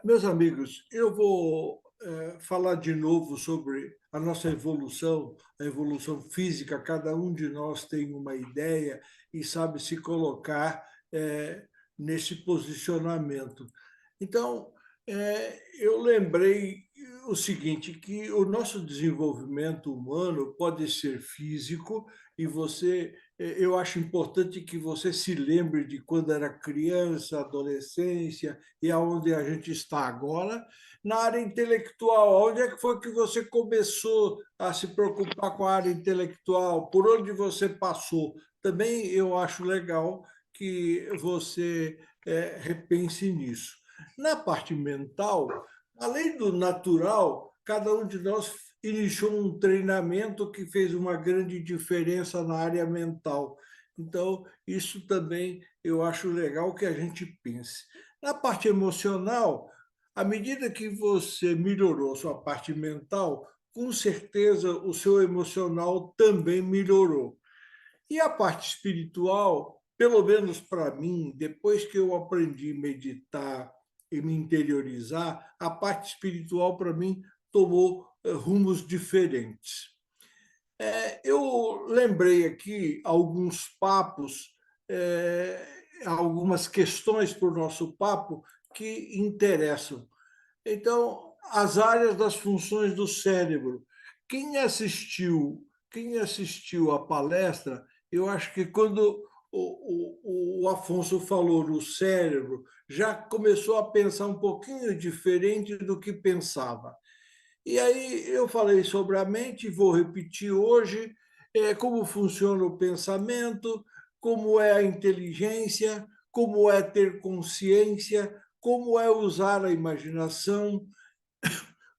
Meus amigos, eu vou falar de novo sobre a nossa evolução, a evolução física. Cada um de nós tem uma ideia e sabe se colocar nesse posicionamento. Então, eu lembrei o seguinte, que o nosso desenvolvimento humano pode ser físico e eu acho importante que você se lembre de quando era criança, adolescência e aonde a gente está agora. Na área intelectual, onde é que foi que você começou a se preocupar com a área intelectual? Por onde você passou? Também eu acho legal que você repense nisso. Na parte mental, além do natural, cada um de nós iniciou um treinamento que fez uma grande diferença na área mental. Então, isso também eu acho legal que a gente pense. Na parte emocional, à medida que você melhorou sua parte mental, com certeza o seu emocional também melhorou. E a parte espiritual, pelo menos para mim, depois que eu aprendi a meditar e me interiorizar, a parte espiritual para mim tomou rumos diferentes. Eu lembrei aqui alguns papos, algumas questões para o nosso papo que interessam. Então, as áreas das funções do cérebro. Quem assistiu, quem assistiu à palestra, eu acho que quando o Afonso falou no cérebro, já começou a pensar um pouquinho diferente do que pensava. E aí eu falei sobre a mente, vou repetir hoje, como funciona o pensamento, como é a inteligência, como é ter consciência, como é usar a imaginação,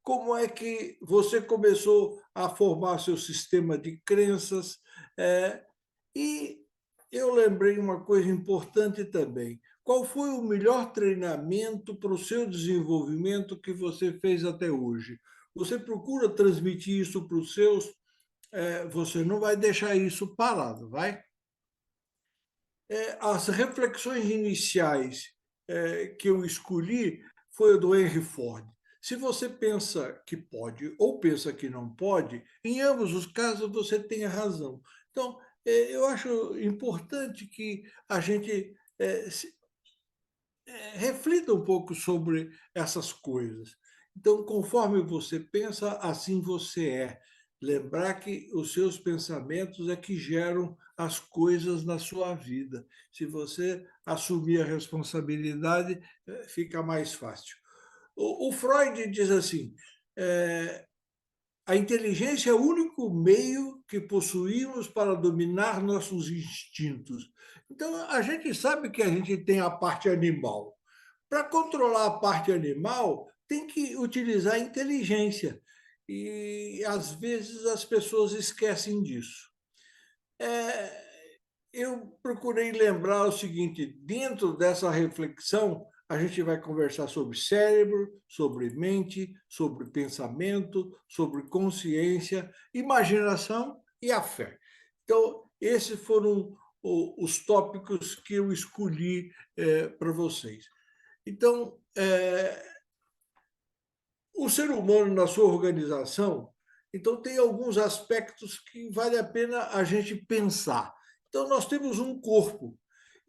como é que você começou a formar seu sistema de crenças. E eu lembrei uma coisa importante também. Qual foi o melhor treinamento para o seu desenvolvimento que você fez até hoje? Você procura transmitir isso para os seus, você não vai deixar isso parado, vai? As reflexões iniciais que eu escolhi foi a do Henry Ford. Se você pensa que pode ou pensa que não pode, em ambos os casos você tem razão. Então, eu acho importante que a gente reflita um pouco sobre essas coisas. Então, conforme você pensa, assim você é. Lembrar que os seus pensamentos é que geram as coisas na sua vida. Se você assumir a responsabilidade, fica mais fácil. O Freud diz assim: é, a inteligência é o único meio que possuímos para dominar nossos instintos. Então, a gente sabe que a gente tem a parte animal. Para controlar a parte animal, tem que utilizar a inteligência. E, às vezes, as pessoas esquecem disso. Eu procurei lembrar o seguinte: dentro dessa reflexão, a gente vai conversar sobre cérebro, sobre mente, sobre pensamento, sobre consciência, imaginação e a fé. Então, esses foram os tópicos que eu escolhi para vocês. Então, o ser humano, na sua organização, então tem alguns aspectos que vale a pena a gente pensar. Então, nós temos um corpo,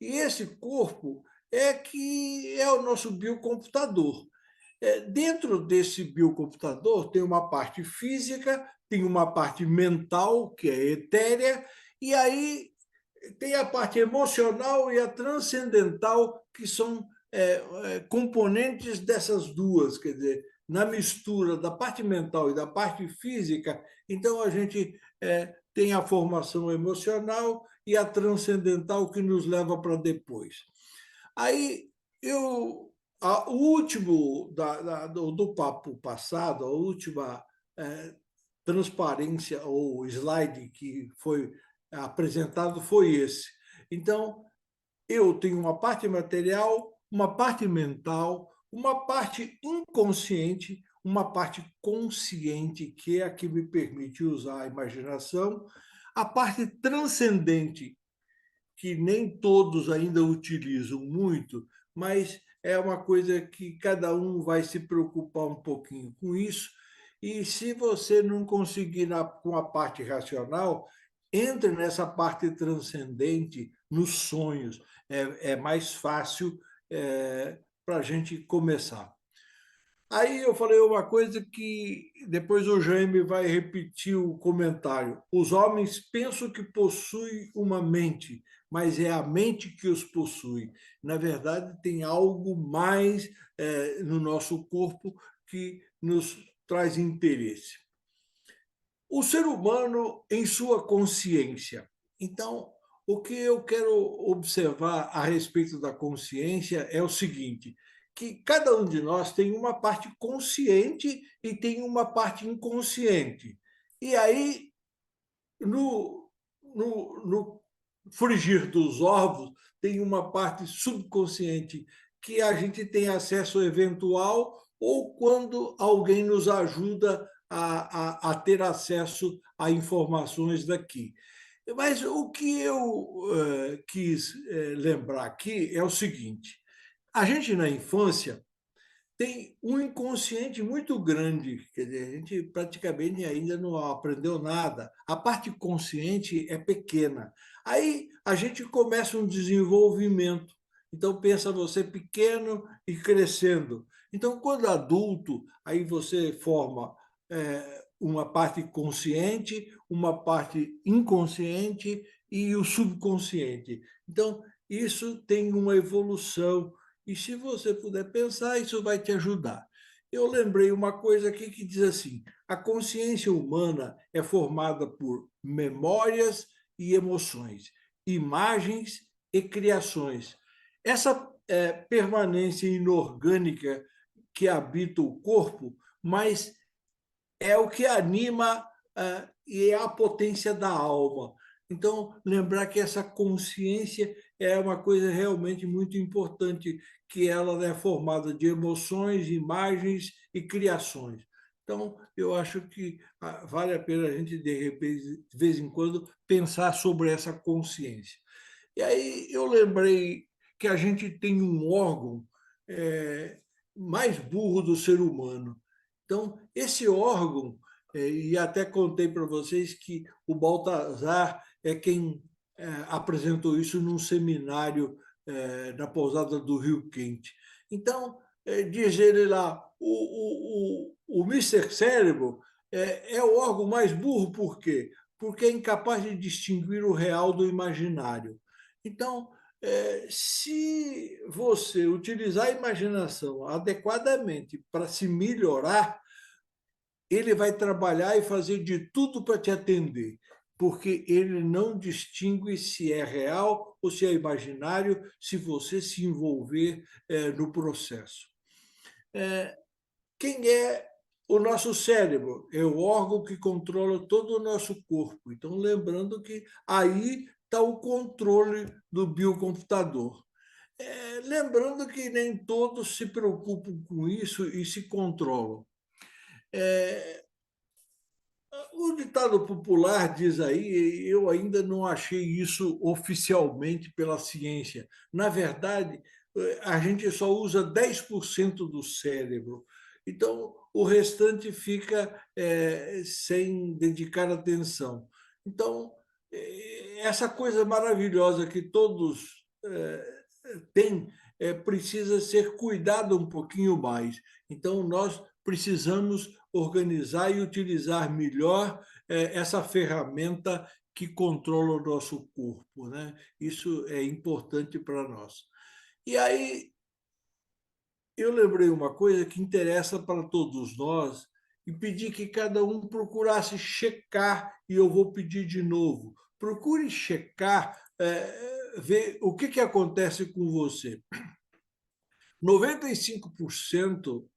e esse corpo é que é o nosso biocomputador. Dentro desse biocomputador tem uma parte física, tem uma parte mental, que é etérea, e aí tem a parte emocional e a transcendental, que são componentes dessas duas, quer dizer, na mistura da parte mental e da parte física, então a gente tem a formação emocional e a transcendental que nos leva para depois. Aí o último do papo passado, a última transparência ou slide que foi apresentado foi esse. Então, eu tenho uma parte material, uma parte mental, uma parte inconsciente, uma parte consciente, que é a que me permite usar a imaginação, a parte transcendente, que nem todos ainda utilizam muito, mas é uma coisa que cada um vai se preocupar um pouquinho com isso. E se você não conseguir com a parte racional, entre nessa parte transcendente, nos sonhos. É mais fácil para a gente começar. Aí eu falei uma coisa que depois o Jaime vai repetir o comentário. Os homens pensam que possuem uma mente, mas é a mente que os possui. Na verdade, tem algo mais no nosso corpo que nos traz interesse. O ser humano em sua consciência. Então, o que eu quero observar a respeito da consciência é o seguinte: que cada um de nós tem uma parte consciente e tem uma parte inconsciente. E aí, no frigir dos ovos, tem uma parte subconsciente que a gente tem acesso eventual ou quando alguém nos ajuda a ter acesso a informações daqui. Mas o que eu quis lembrar aqui é o seguinte: a gente na infância tem um inconsciente muito grande, quer dizer, a gente praticamente ainda não aprendeu nada. A parte consciente é pequena. Aí a gente começa um desenvolvimento. Então pensa você pequeno e crescendo. Então quando adulto, aí você forma uma parte consciente, uma parte inconsciente e o subconsciente. Então isso tem uma evolução e se você puder pensar, isso vai te ajudar. Eu lembrei uma coisa aqui que diz assim: a consciência humana é formada por memórias e emoções, imagens e criações. Essa permanência inorgânica que habita o corpo, mas é o que anima e é a potência da alma. Então, lembrar que essa consciência é uma coisa realmente muito importante, que ela é formada de emoções, imagens e criações. Então, eu acho que vale a pena a gente, de repente, de vez em quando, pensar sobre essa consciência. E aí eu lembrei que a gente tem um órgão mais burro do ser humano. Então, esse órgão, e até contei para vocês que o Baltazar é quem apresentou isso num seminário na pousada do Rio Quente. Então, diz ele lá, o Mister Cérebro é o órgão mais burro, por quê? Porque é incapaz de distinguir o real do imaginário. Então, se você utilizar a imaginação adequadamente para se melhorar, ele vai trabalhar e fazer de tudo para te atender, porque ele não distingue se é real ou se é imaginário, se você se envolver no processo. Quem é o nosso cérebro? É o órgão que controla todo o nosso corpo. Então, lembrando que aí está o controle do biocomputador. Lembrando que nem todos se preocupam com isso e se controlam. O ditado popular diz aí, eu ainda não achei isso oficialmente pela ciência. Na verdade, a gente só usa 10% do cérebro. Então, o restante fica sem dedicar atenção. Então, essa coisa maravilhosa que todos têm precisa ser cuidada um pouquinho mais. Então, nós precisamos organizar e utilizar melhor essa ferramenta que controla o nosso corpo, né? Isso é importante para nós. E aí eu lembrei uma coisa que interessa para todos nós e pedi que cada um procurasse checar, e eu vou pedir de novo. Procure checar, ver o que acontece com você. 95%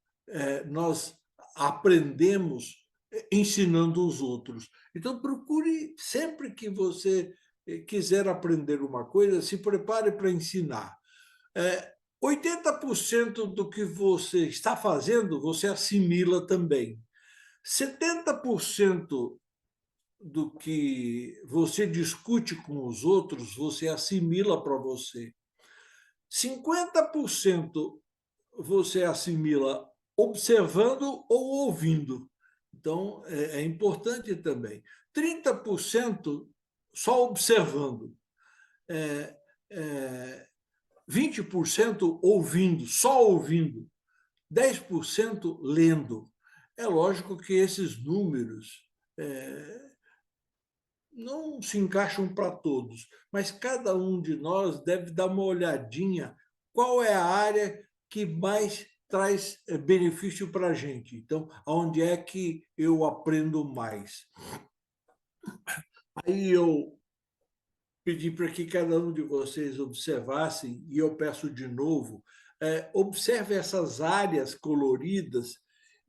nós aprendemos ensinando os outros. Então, procure, sempre que você quiser aprender uma coisa, se prepare para ensinar. 80% do que você está fazendo, você assimila também. 70% do que você discute com os outros, você assimila para você. 50% você assimila observando ou ouvindo. Então, é importante também. 30% só observando. É, é, 20% ouvindo, só ouvindo. 10% lendo. É lógico que esses números não se encaixam para todos, mas cada um de nós deve dar uma olhadinha qual é a área que mais traz benefício para a gente. Então, onde é que eu aprendo mais? Aí eu pedi para que cada um de vocês observassem, e eu peço de novo, observe essas áreas coloridas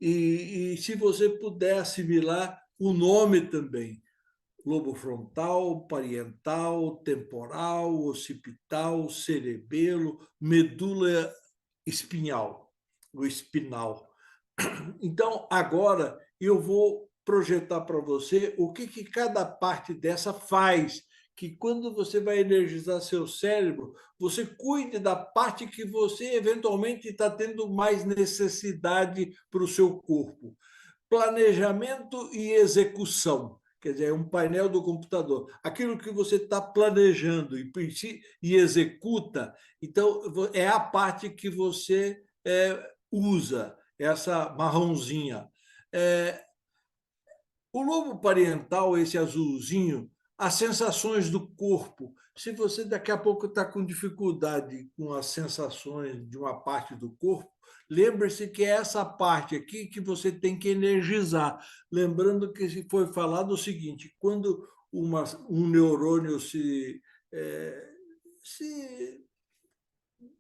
e se você puder assimilar o nome também. Lobo frontal, parietal, temporal, occipital, cerebelo, medula espinhal, o espinal. Então, agora eu vou projetar para você o que cada parte dessa faz, que quando você vai energizar seu cérebro, você cuide da parte que você eventualmente está tendo mais necessidade para o seu corpo. Planejamento e execução. Quer dizer, é um painel do computador. Aquilo que você está planejando e executa, então é a parte que você usa, essa marronzinha. O lobo parietal, esse azulzinho, as sensações do corpo. Se você daqui a pouco está com dificuldade com as sensações de uma parte do corpo, lembre-se que é essa parte aqui que você tem que energizar. Lembrando que foi falado o seguinte: quando um neurônio se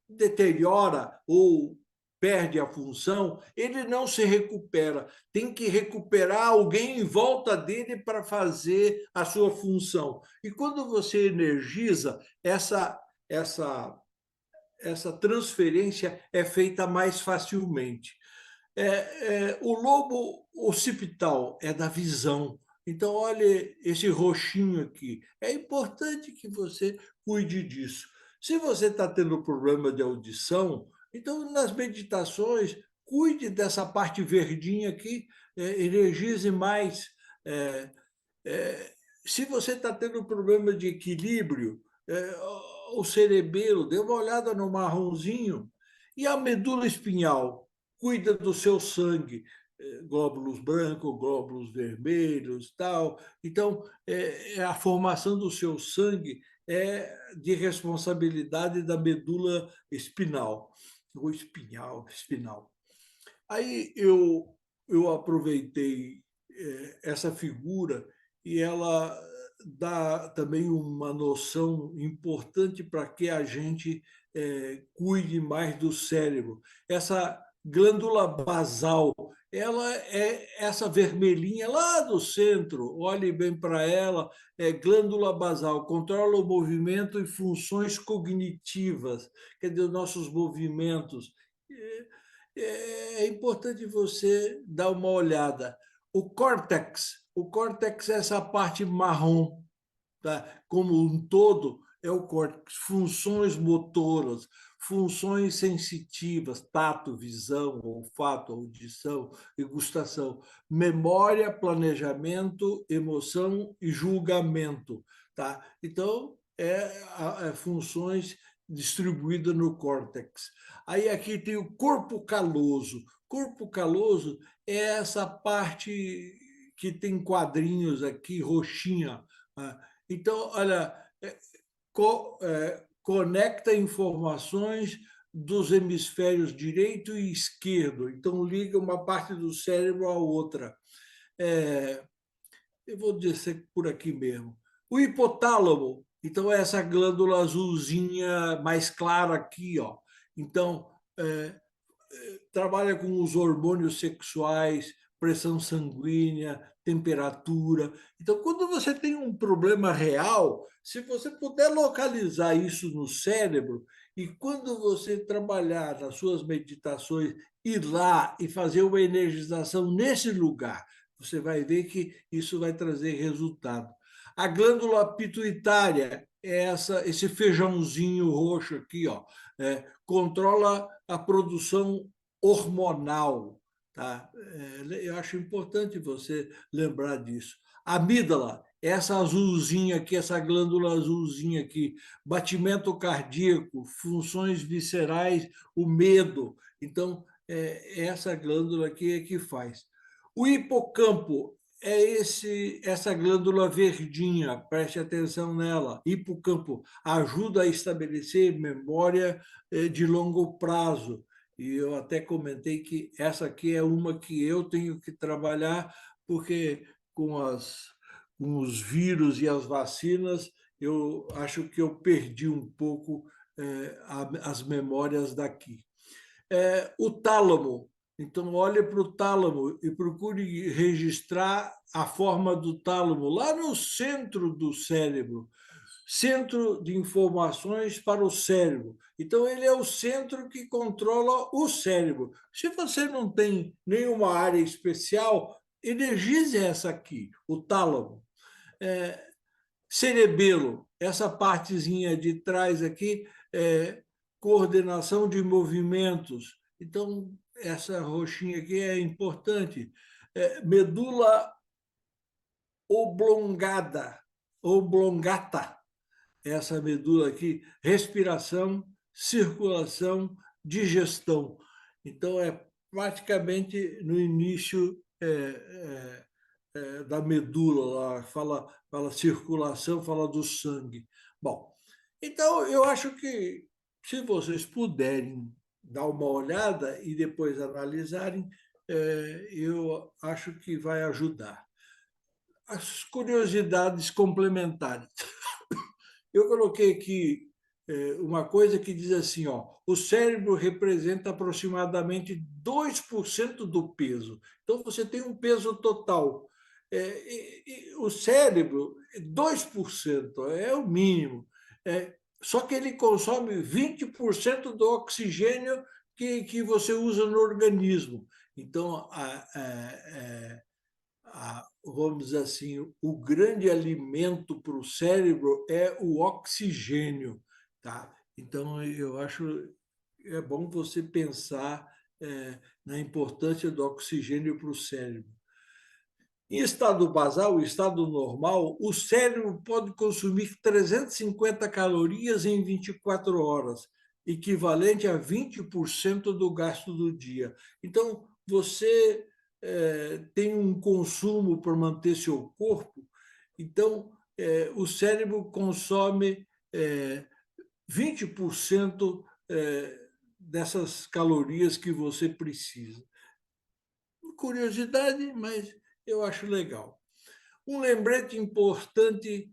deteriora ou perde a função, ele não se recupera. Tem que recuperar alguém em volta dele para fazer a sua função. E quando você energiza, essa transferência é feita mais facilmente. O lobo occipital é da visão. Então, olha esse roxinho aqui. É importante que você cuide disso. Se você está tendo problema de audição, então nas meditações, cuide dessa parte verdinha aqui, energize mais. É, é, Se você está tendo problema de equilíbrio, o cerebelo, dê uma olhada no marronzinho. E a medula espinhal, cuida do seu sangue, glóbulos brancos, glóbulos vermelhos, tal. Então, a formação do seu sangue é de responsabilidade da medula espinal, ou espinal. Aí eu aproveitei essa figura e ela dá também uma noção importante para que a gente cuide mais do cérebro. Essa glândula basal, ela é essa vermelhinha lá do centro, olhe bem para ela, é glândula basal, controla o movimento e funções cognitivas, quer dizer, os nossos movimentos. É importante você dar uma olhada. O córtex é essa parte marrom, tá? Como um todo, é o córtex, funções motoras, funções sensitivas, tato, visão, olfato, audição e gustação, memória, planejamento, emoção e julgamento, tá? Então, funções distribuídas no córtex. Aí aqui tem o corpo caloso. Corpo caloso é essa parte que tem quadrinhos aqui, roxinha. Então, olha, conecta informações dos hemisférios direito e esquerdo. Então, liga uma parte do cérebro à outra. Eu vou dizer por aqui mesmo. O hipotálamo, então, é essa glândula azulzinha mais clara aqui, ó. Então, trabalha com os hormônios sexuais, pressão sanguínea, temperatura. Então, quando você tem um problema real, se você puder localizar isso no cérebro, E quando você trabalhar nas suas meditações, ir lá e fazer uma energização nesse lugar, você vai ver que isso vai trazer resultado. A glândula pituitária é esse feijãozinho roxo aqui, ó, controla a produção hormonal. Tá? Eu acho importante você lembrar disso. A amígdala, essa azulzinha aqui, essa glândula azulzinha aqui, batimento cardíaco, funções viscerais, o medo. Então, essa glândula aqui é que faz. O hipocampo é essa glândula verdinha, preste atenção nela. Hipocampo ajuda a estabelecer memória de longo prazo. E eu até comentei que essa aqui é uma que eu tenho que trabalhar, porque com os vírus e as vacinas, eu acho que eu perdi um pouco as memórias daqui. O tálamo. Então, olhe para o tálamo e procure registrar a forma do tálamo lá no centro do cérebro, centro de informações para o cérebro. Então, ele é o centro que controla o cérebro. Se você não tem nenhuma área especial, energize essa aqui, o tálamo. Cerebelo, essa partezinha de trás aqui, coordenação de movimentos. Então, essa roxinha aqui é importante. Medula oblongata, essa medula aqui, respiração, circulação, digestão. Então, é praticamente no início da medula, lá, fala circulação, fala do sangue. Bom, então eu acho que se vocês puderem dar uma olhada e depois analisarem, eu acho que vai ajudar. As curiosidades complementares. Eu coloquei aqui uma coisa que diz assim, ó, o cérebro representa aproximadamente 2% do peso. Então, você tem um peso total. O cérebro, 2% é o mínimo. Só que ele consome 20% do oxigênio que você usa no organismo. Então, vamos dizer assim, o grande alimento para o cérebro é o oxigênio, tá? Então, eu acho é bom você pensar na importância do oxigênio para o cérebro. Em estado basal, estado normal, o cérebro pode consumir 350 calorias em 24 horas, equivalente a 20% do gasto do dia. Então, você tem um consumo para manter seu corpo, então o cérebro consome 20% dessas calorias que você precisa. Curiosidade, mas eu acho legal. Um lembrete importante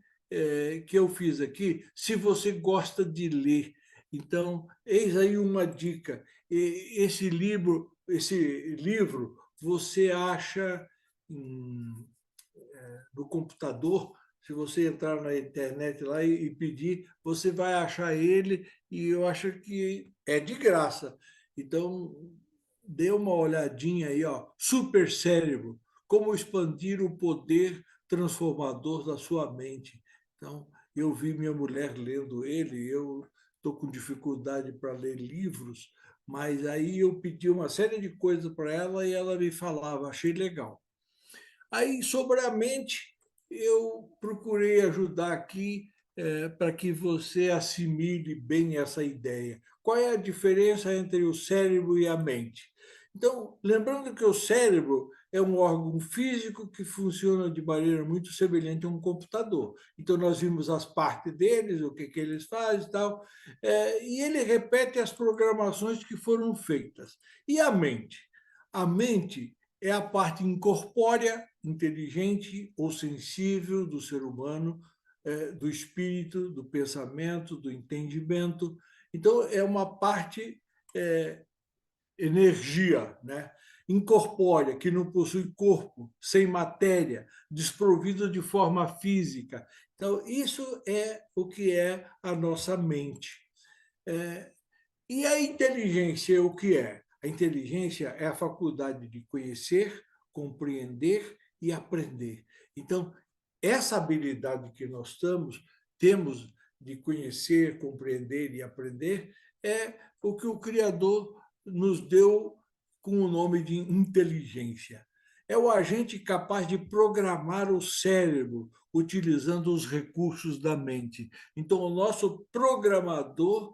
que eu fiz aqui, se você gosta de ler. Então, eis aí uma dica. Esse livro você acha no computador. Se você entrar na internet lá e pedir, você vai achar ele, e eu acho que é de graça. Então, dê uma olhadinha aí, ó. Super Cérebro, como expandir o poder transformador da sua mente. Então, eu vi minha mulher lendo ele, eu estou com dificuldade para ler livros, mas aí eu pedi uma série de coisas para ela e ela me falava, achei legal. Aí, sobre a mente, eu procurei ajudar aqui para que você assimile bem essa ideia. Qual é a diferença entre o cérebro e a mente? Então, lembrando que o cérebro é um órgão físico que funciona de maneira muito semelhante a um computador. Então, nós vimos as partes deles, o que eles fazem e tal, e ele repete as programações que foram feitas. E a mente? A mente é a parte incorpórea, inteligente ou sensível do ser humano, do espírito, do pensamento, do entendimento. Então, é uma parte energia, né? Incorpórea, que não possui corpo, sem matéria, desprovida de forma física. Então, isso é o que é a nossa mente. E a inteligência, o que é? A inteligência é a faculdade de conhecer, compreender e aprender. Então, essa habilidade que nós temos de conhecer, compreender e aprender é o que o Criador nos deu com o nome de inteligência. É o agente capaz de programar o cérebro utilizando os recursos da mente. Então, o nosso programador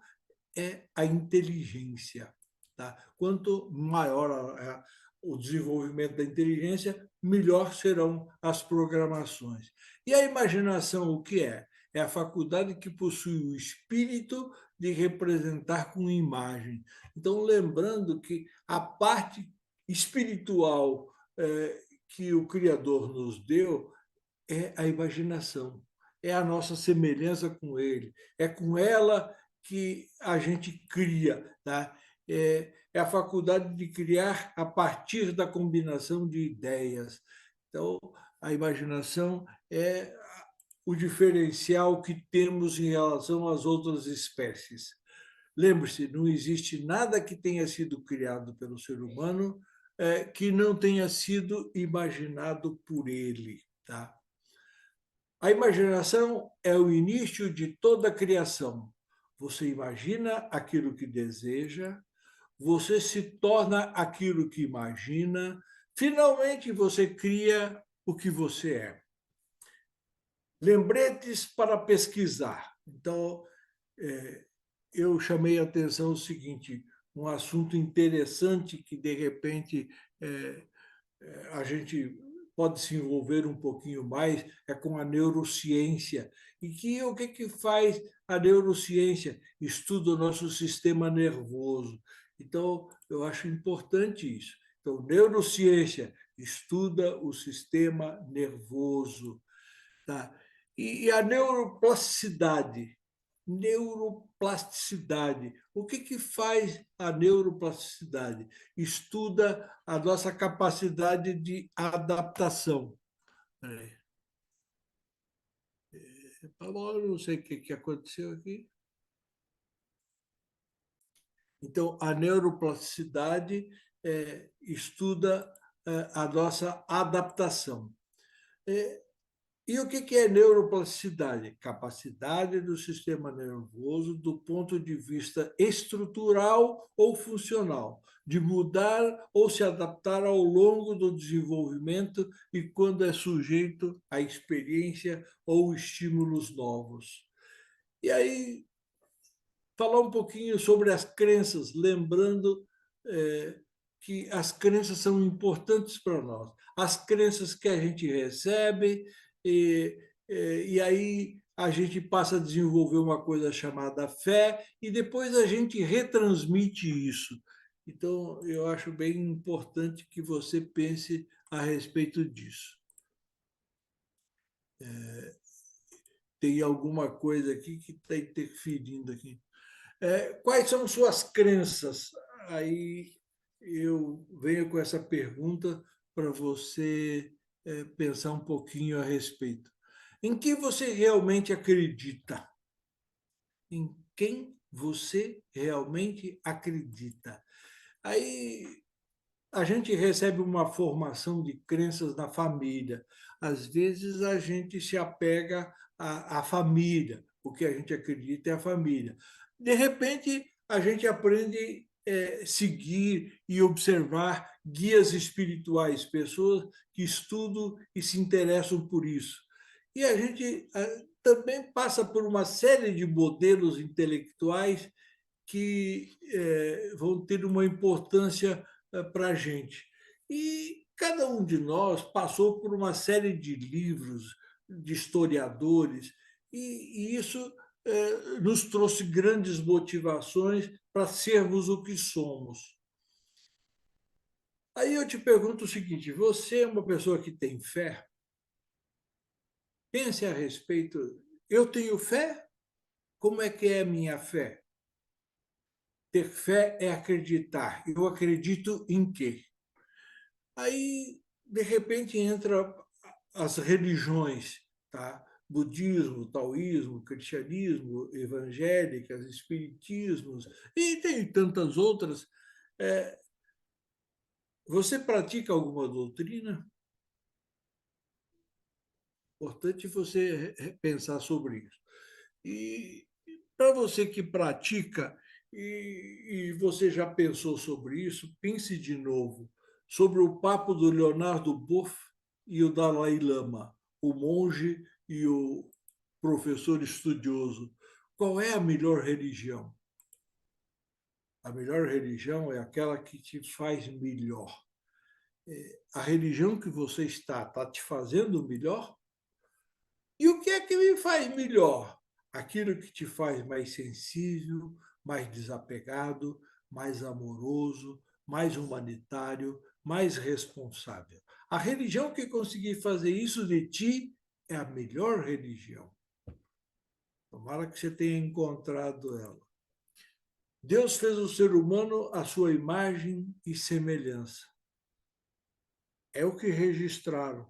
é a inteligência. Tá? Quanto maior o desenvolvimento da inteligência, melhor serão as programações. E a imaginação, o que é? É a faculdade que possui o espírito de representar com imagem. Então, lembrando que a parte espiritual que o Criador nos deu é a imaginação, é a nossa semelhança com ele, é com ela que a gente cria, tá? É a faculdade de criar a partir da combinação de ideias. Então, a imaginação é o diferencial que temos em relação às outras espécies. Lembre-se, não existe nada que tenha sido criado pelo ser humano que não tenha sido imaginado por ele, tá? A imaginação é o início de toda a criação. Você imagina aquilo que deseja, você se torna aquilo que imagina, finalmente você cria o que você é. Lembretes para pesquisar. Então, eu chamei a atenção o seguinte, um assunto interessante que, de repente, a gente pode se envolver um pouquinho mais é com a neurociência. E que o que faz a neurociência? Estuda o nosso sistema nervoso. Então, eu acho importante isso. Então, neurociência estuda o sistema nervoso. Tá? E a neuroplasticidade. Neuroplasticidade. O que faz a neuroplasticidade? Estuda a nossa capacidade de adaptação. Eu não sei o que aconteceu aqui. Então, a neuroplasticidade estuda a nossa adaptação. E o que é neuroplasticidade? Capacidade do sistema nervoso, do ponto de vista estrutural ou funcional, de mudar ou se adaptar ao longo do desenvolvimento e quando é sujeito à experiência ou estímulos novos. E aí, falar um pouquinho sobre as crenças, lembrando que as crenças são importantes para nós. As crenças que a gente recebe, e aí a gente passa a desenvolver uma coisa chamada fé, e depois a gente retransmite isso. Então, eu acho bem importante que você pense a respeito disso. Tem alguma coisa aqui que está interferindo aqui. Quais são suas crenças? Aí eu venho com essa pergunta para você pensar um pouquinho a respeito. Em que você realmente acredita? Em quem você realmente acredita? Aí a gente recebe uma formação de crenças na família. Às vezes a gente se apega à família, o que a gente acredita é a família. De repente, a gente aprende a seguir e observar guias espirituais, pessoas que estudam e se interessam por isso. E a gente também passa por uma série de modelos intelectuais que vão ter uma importância para a gente. E cada um de nós passou por uma série de livros, de historiadores, e isso nos trouxe grandes motivações para sermos o que somos. Aí eu te pergunto o seguinte: você é uma pessoa que tem fé? Pense a respeito. Eu tenho fé? Como é que é a minha fé? Ter fé é acreditar. Eu acredito em quê? Aí, de repente, entra as religiões, tá? budismo, taoísmo, cristianismo, evangélicas, espiritismos, e tem tantas outras. Você pratica alguma doutrina? Importante você pensar sobre isso. E para você que pratica e você já pensou sobre isso, pense de novo sobre o papo do Leonardo Boff e o Dalai Lama, o monge e o professor estudioso. Qual é a melhor religião? A melhor religião é aquela que te faz melhor. A religião que você está te fazendo melhor? E o que é que me faz melhor? Aquilo que te faz mais sensível, mais desapegado, mais amoroso, mais humanitário, mais responsável. A religião que conseguir fazer isso de ti é a melhor religião. Tomara que você tenha encontrado ela. Deus fez o ser humano à sua imagem e semelhança. É o que registraram.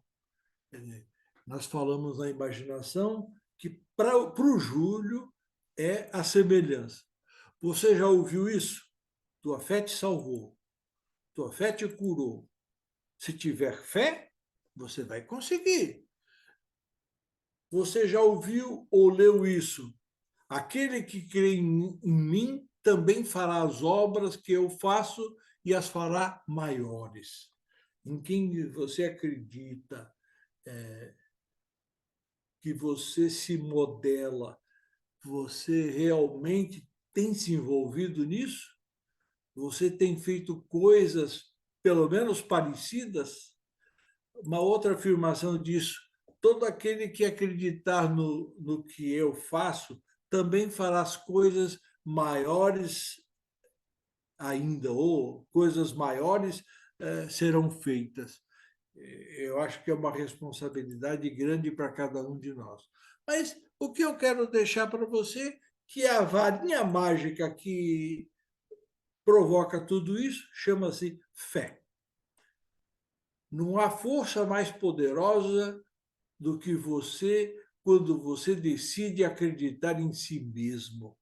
Nós falamos na imaginação que para o Júlio é a semelhança. Você já ouviu isso? Tua fé te salvou, tua fé te curou. Se tiver fé, você vai conseguir. Você já ouviu ou leu isso? Aquele que crê em mim também fará as obras que eu faço e as fará maiores. Em quem você acredita, que você se modela, você realmente tem se envolvido nisso? Você tem feito coisas, pelo menos parecidas? Uma outra afirmação disso: todo aquele que acreditar no que eu faço também fará as coisas maiores ainda, ou coisas maiores serão feitas. Eu acho que é uma responsabilidade grande para cada um de nós. Mas o que eu quero deixar para você, que é a varinha mágica que provoca tudo isso, chama-se fé. Não há força mais poderosa do que você quando você decide acreditar em si mesmo.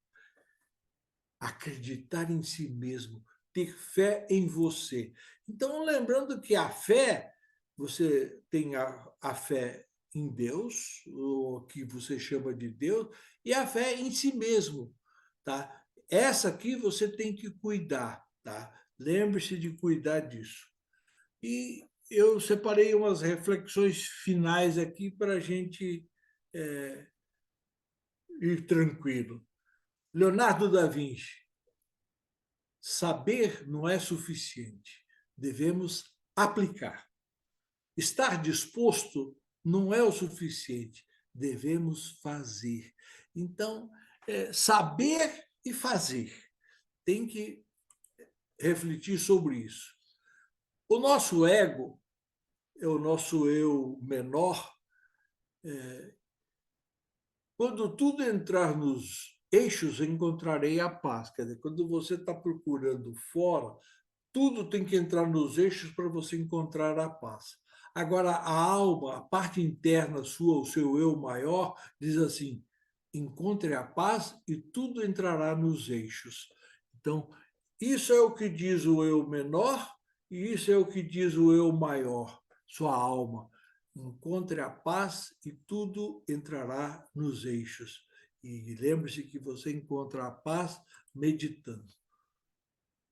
Acreditar em si mesmo, ter fé em você. Então, lembrando que a fé, você tem a fé em Deus, o que você chama de Deus, e a fé em si mesmo, tá? Essa aqui você tem que cuidar, tá? Lembre-se de cuidar disso. E eu separei umas reflexões finais aqui para a gente ir tranquilo. Leonardo da Vinci: saber não é suficiente, devemos aplicar. Estar disposto não é o suficiente, devemos fazer. Então, saber e fazer. Tem que refletir sobre isso. O nosso ego, é o nosso eu menor. Quando tudo entrar nos eixos, encontrarei a paz. Quer dizer, quando você está procurando fora, tudo tem que entrar nos eixos para você encontrar a paz. Agora, a alma, a parte interna sua, o seu eu maior, diz assim: encontre a paz e tudo entrará nos eixos. Então, isso é o que diz o eu menor e isso é o que diz o eu maior, sua alma. Encontre a paz e tudo entrará nos eixos. E lembre-se que você encontra a paz meditando.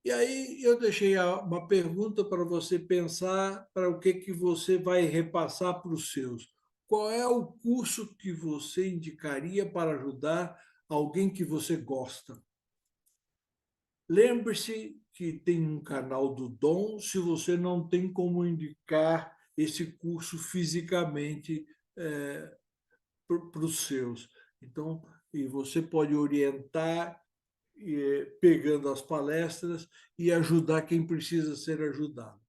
E aí eu deixei uma pergunta para você pensar para o que você vai repassar para os seus. Qual é o curso que você indicaria para ajudar alguém que você gosta? Lembre-se que tem um canal do Dom se você não tem como indicar esse curso fisicamente para os seus. Então, e você pode orientar pegando as palestras e ajudar quem precisa ser ajudado.